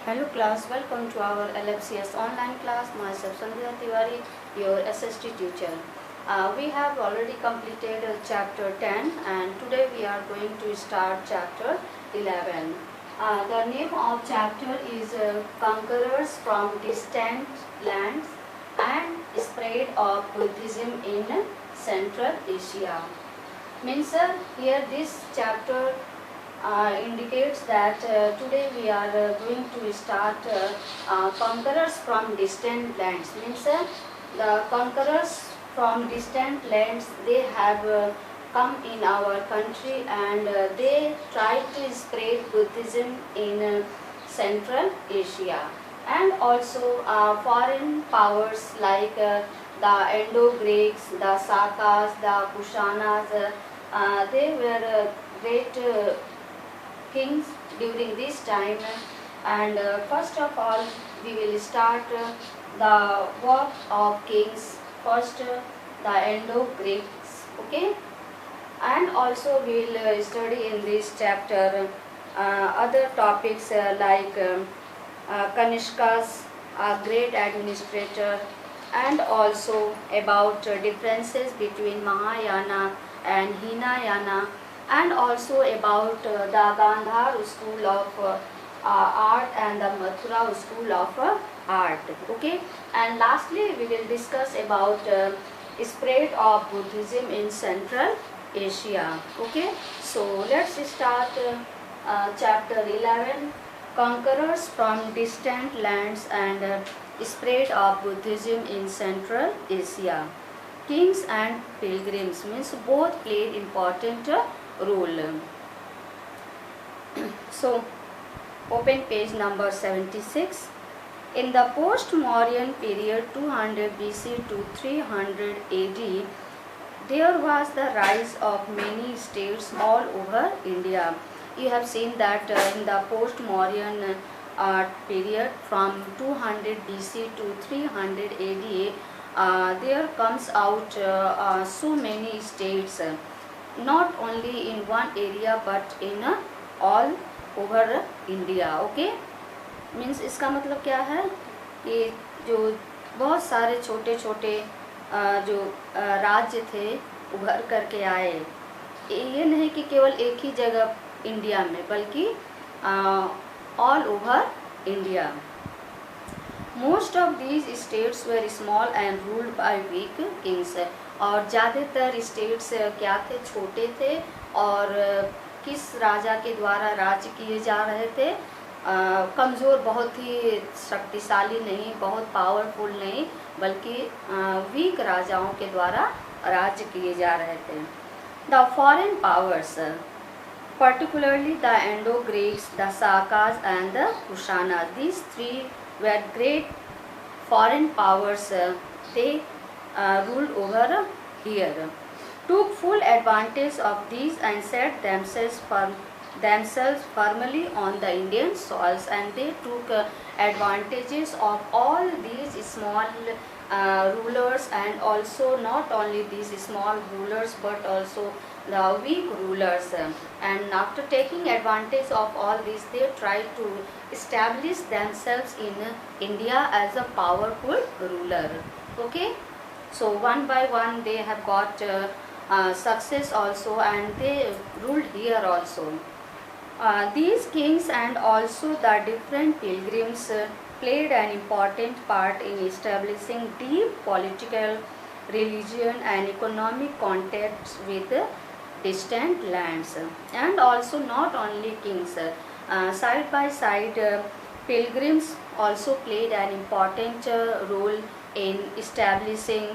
Hello class, welcome to our LFCS online class. Myself Sandhya Tiwari, your SST teacher. We have already completed chapter 10 and today we are going to start chapter 11. The name of chapter is Conquerors from Distant Lands and Spread of Buddhism in Central Asia. Means here this chapter indicates that today we are going to start conquerors from distant lands. Means the conquerors from distant lands, they have come in our country and they try to spread Buddhism in Central Asia. And also foreign powers like the Indo-Greeks, the Sakas, the Kushanas, they were great kings during this time. And first of all we will start the work of kings. First the Indo-Greeks, okay, and also we will study in this chapter other topics like Kanishkas, a great administrator, and also about differences between Mahayana and Hinayana, and also about the Gandhar school of art and the Mathura school of art. Okay, and lastly we will discuss about spread of Buddhism in Central Asia. Okay, so let's start chapter 11, Conquerors from Distant Lands and Spread of Buddhism in Central Asia. Kings and pilgrims, means both played important role. So open page number 76. In the post-Mauryan period 200 BC to 300 AD, there was the rise of many states all over India. You have seen that in the post-Mauryan period from 200 BC to 300 AD, there comes out so many states, not only in one area but in all over India. Okay, means इसका मतलब क्या है कि जो बहुत सारे छोटे छोटे जो राज्य थे उभर करके आए, ये नहीं कि केवल एक ही जगह इंडिया में, बल्कि all over India. Most of these states were small and ruled by weak kings. और ज़्यादातर स्टेट्स क्या थे, छोटे थे और किस राजा के द्वारा राज्य किए जा रहे थे, कमज़ोर, बहुत ही शक्तिशाली नहीं, बहुत पावरफुल नहीं, बल्कि वीक राजाओं के द्वारा राज्य किए जा रहे थे. The foreign powers, particularly the Indo-Greeks, the Sakas and the Kushanas, these three were great foreign powers. They ruled over here, took full advantage of these and set themselves firmly on the Indian soils, and they took advantages of all these small rulers, and also not only these small rulers but also the weak rulers. And after taking advantage of all this, they tried to establish themselves in India as a powerful ruler. Okay, so one by one they have got success also, and they ruled here also. These kings and also the different pilgrims played an important part in establishing deep political, religion and economic contacts with distant lands. And also not only kings, side by side pilgrims also played an important role in establishing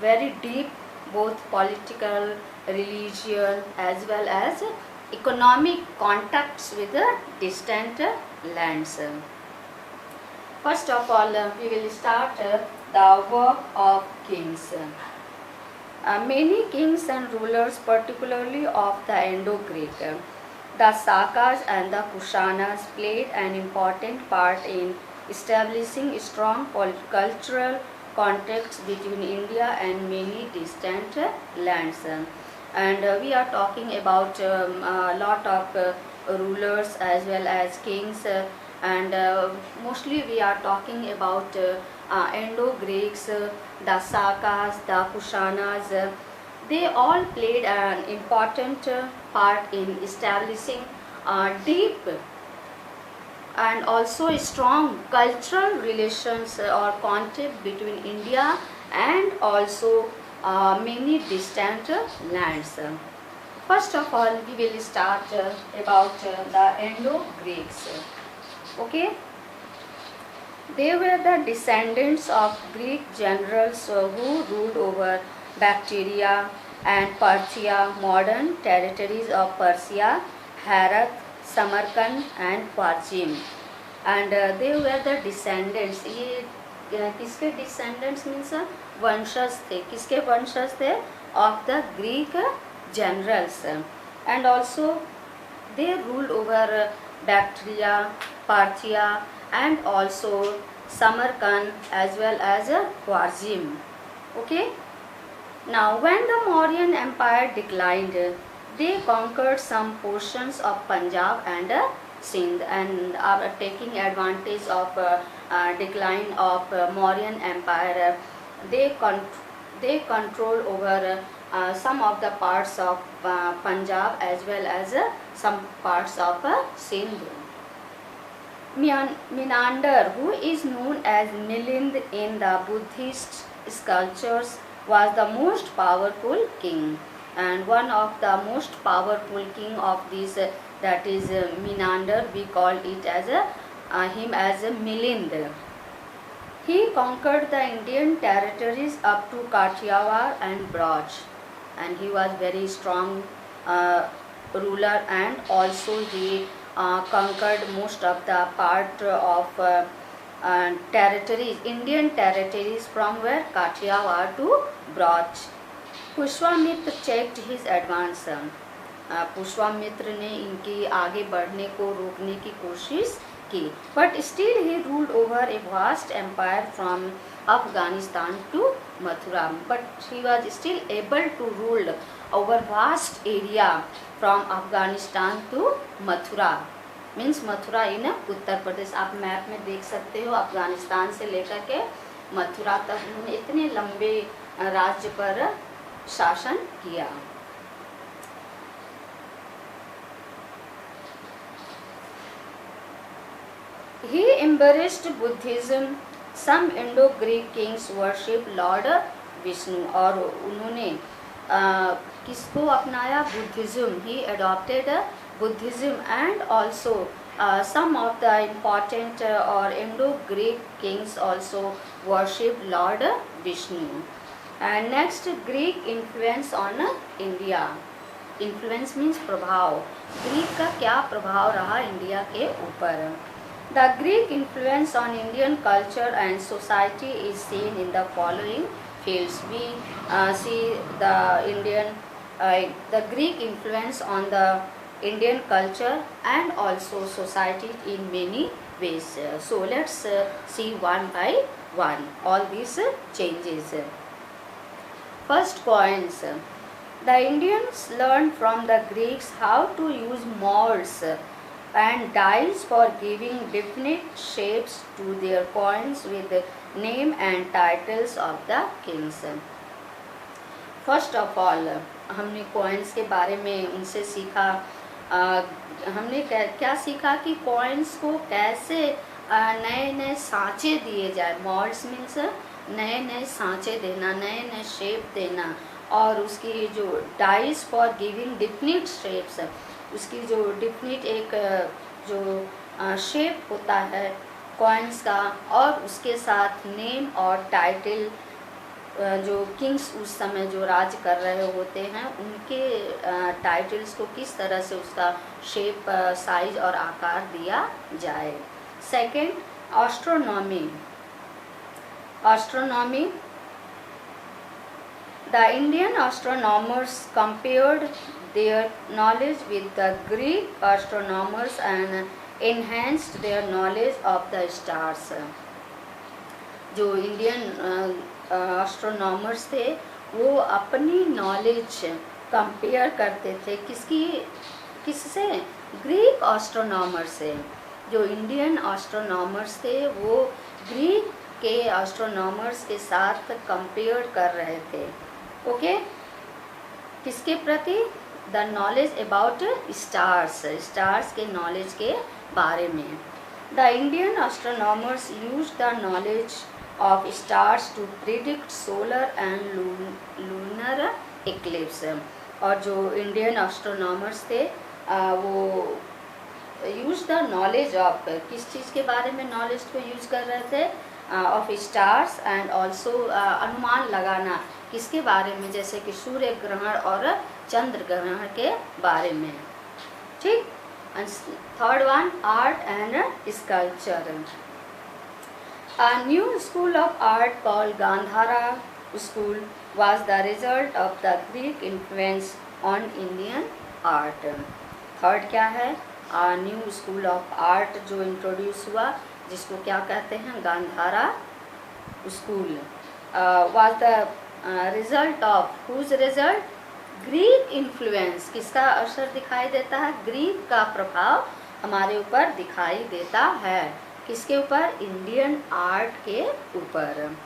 very deep both political, religion as well as economic contacts with the distant lands. First of all, we will start the work of kings. Many kings and rulers, particularly of the Indo-Greek, the Sakas and the Kushanas, played an important part in establishing strong cultural contacts between India and many distant lands. And we are talking about a lot of rulers as well as kings, and mostly we are talking about Indo-Greeks, the Sakas, the Kushanas. They all played an important part in establishing deep and also strong cultural relations or contact between India and also many distant lands. First of all, we will start about the Indo-Greeks. Okay, they were the descendants of Greek generals who ruled over Bactria and Parthia, modern territories of Persia, Herat, Samarkand and Khwarizm. And they were the descendants. ये किसके descendants means वंशज थे. किसके वंशज थे? Of the Greek generals. And also they ruled over Bactria, Parthia and also Samarkand as well as Khwarizm. Okay. Now when the Mauryan Empire declined, they conquered some portions of Punjab and Sindh, and are taking advantage of decline of Mauryan Empire, they control over some of the parts of Punjab as well as some parts of Sindh. Menander, who is known as Milind in the Buddhist sculptures, was the most powerful king, and one of the most powerful king of these, that is Menander, we call it as him as Milind. He conquered the Indian territories up to Kathiawar and Braj, and he was very strong ruler, and also he conquered most of the part of territories, Indian territories, from where Kathiawar to Braj. पुष्वामित्र checked his advance. पुष्वामित्र ने इनकी आगे बढ़ने को रोकने की कोशिश की, but still he ruled over a vast empire from Afghanistan to Mathura. But he was still able to rule over vast area from Afghanistan to Mathura. Means Mathura in Uttar Pradesh. आप मैप में देख सकते हो, अफगानिस्तान से लेकर के मथुरा तक उन्होंने इतने लंबे राज्य पर शासन किया. He embraced Buddhism. Some Indo-Greek kings worship Lord Vishnu. और उन्होंने किसको अपनाया? Buddhism. He adopted Buddhism, and also some of the important or Indo-Greek kings also worship Lord Vishnu. And next, Greek influence on India. Influence means प्रभाव. Greek का क्या प्रभाव रहा India के ऊपर? The Greek influence on Indian culture and society is seen in the following fields. We see the Greek influence on the Indian culture and also society in many ways. So let's see one by one all these changes. First, coins. The Indians learned from the Greeks how to use molds and dies for giving definite shapes to their coins with the name and titles of the kings. First of all, हमने coins के बारे में उनसे सीखा. हमने क्या सीखा कि coins को कैसे नए नए सांचे दिए जाए. molds means नए नए सांचे देना, नए नए शेप देना, और उसकी जो dies for giving definite shapes, उसकी जो डिफिनिट एक जो शेप होता है कॉइन्स का, और उसके साथ नेम और टाइटल, जो किंग्स उस समय जो राज कर रहे होते हैं उनके टाइटल्स को किस तरह से उसका शेप, साइज और आकार दिया जाए. Second, astronomy. Astronomy. The Indian astronomers compared their knowledge with the Greek astronomers and enhanced their knowledge of the stars. जो इंडियन एस्ट्रोनॉमर्स थे वो अपनी नॉलेज कंपेयर करते थे किससे? ग्रीक एस्ट्रोनॉमर से, जो इंडियन एस्ट्रोनॉमर्स थे वो ग्रीक के एस्ट्रोनॉमर्स के साथ कंपेयर कर रहे थे। ओके, किसके प्रति? The knowledge about stars, stars के नॉलेज के बारे में। The Indian astronomers use the knowledge of stars to predict solar and lunar eclipse. और जो इंडियन एस्ट्रोनॉमर्स थे वो यूज द नॉलेज ऑफ, किस चीज़ के बारे में नॉलेज को यूज कर रहे थे? ऑफ स्टार्स एंड ऑल्सो अनुमान लगाना, किसके बारे में? जैसे कि सूर्य ग्रहण और चंद्र ग्रहण के बारे में। ठीक। Third one, art and sculpture. A new school of art called Gandhara school was the result of the Greek influence on Indian art. Third क्या है? न्यू स्कूल ऑफ आर्ट जो इंट्रोड्यूस हुआ, जिसको क्या कहते हैं? Gandhara school. Was the result of, whose result? Greek influence. किसका असर दिखाई देता है? ग्रीक का प्रभाव हमारे ऊपर दिखाई देता है। किसके ऊपर? इंडियन आर्ट के ऊपर।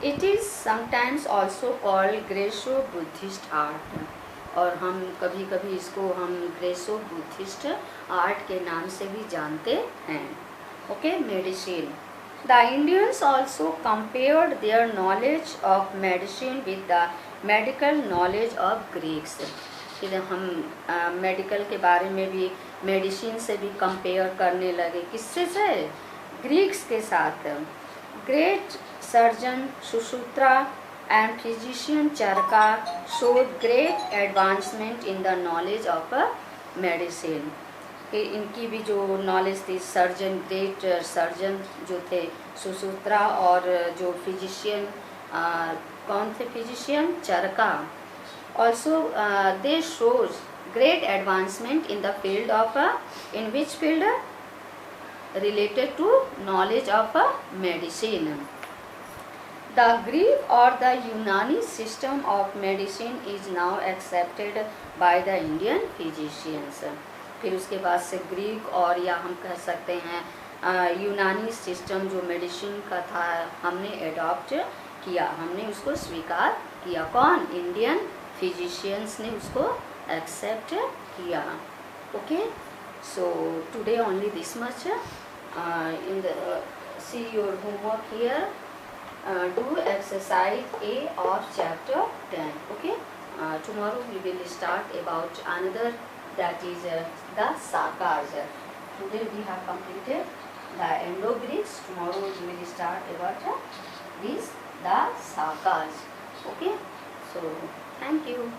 It is sometimes also called Gresso Buddhist art, और हम कभी कभी इसको हम ग्रेसो बुद्धिस्ट आर्ट के नाम से भी जानते हैं। Okay, medicine. The Indians also compared their knowledge of medicine with the medical knowledge of Greeks. फिर हम मेडिकल के बारे में भी, मेडिसिन से भी कंपेयर करने लगे। किससे से? ग्रीक्स के साथ। Great surgeon Sushruta and physician Charaka showed great advancement in the knowledge of medicine। इनकी भी जो नॉलेज थी, सर्जन, ग्रेट सर्जन जो थे सुश्रुता, और जो फिजिशियन, कौन थे physician? Charaka. Also they shows great advancement in the field of, in which field? Related to knowledge of medicine. The Greek or the Unani system of medicine is now accepted by the Indian physicians। फिर उसके बाद से Greek, और या हम कह सकते हैं यूनानी सिस्टम जो मेडिसिन का था, हमने एडॉप्ट किया, हमने उसको स्वीकार किया। कौन? इंडियन फिजिशियंस ने उसको एक्सेप्ट किया। Okay, so today only this much. In the see your homework here. Do exercise A of chapter 10. Okay, tomorrow we will start about another, that is the Sakas. Today we have completed the Indo-Greeks. Tomorrow we will start about the Sakas. Okay, so thank you.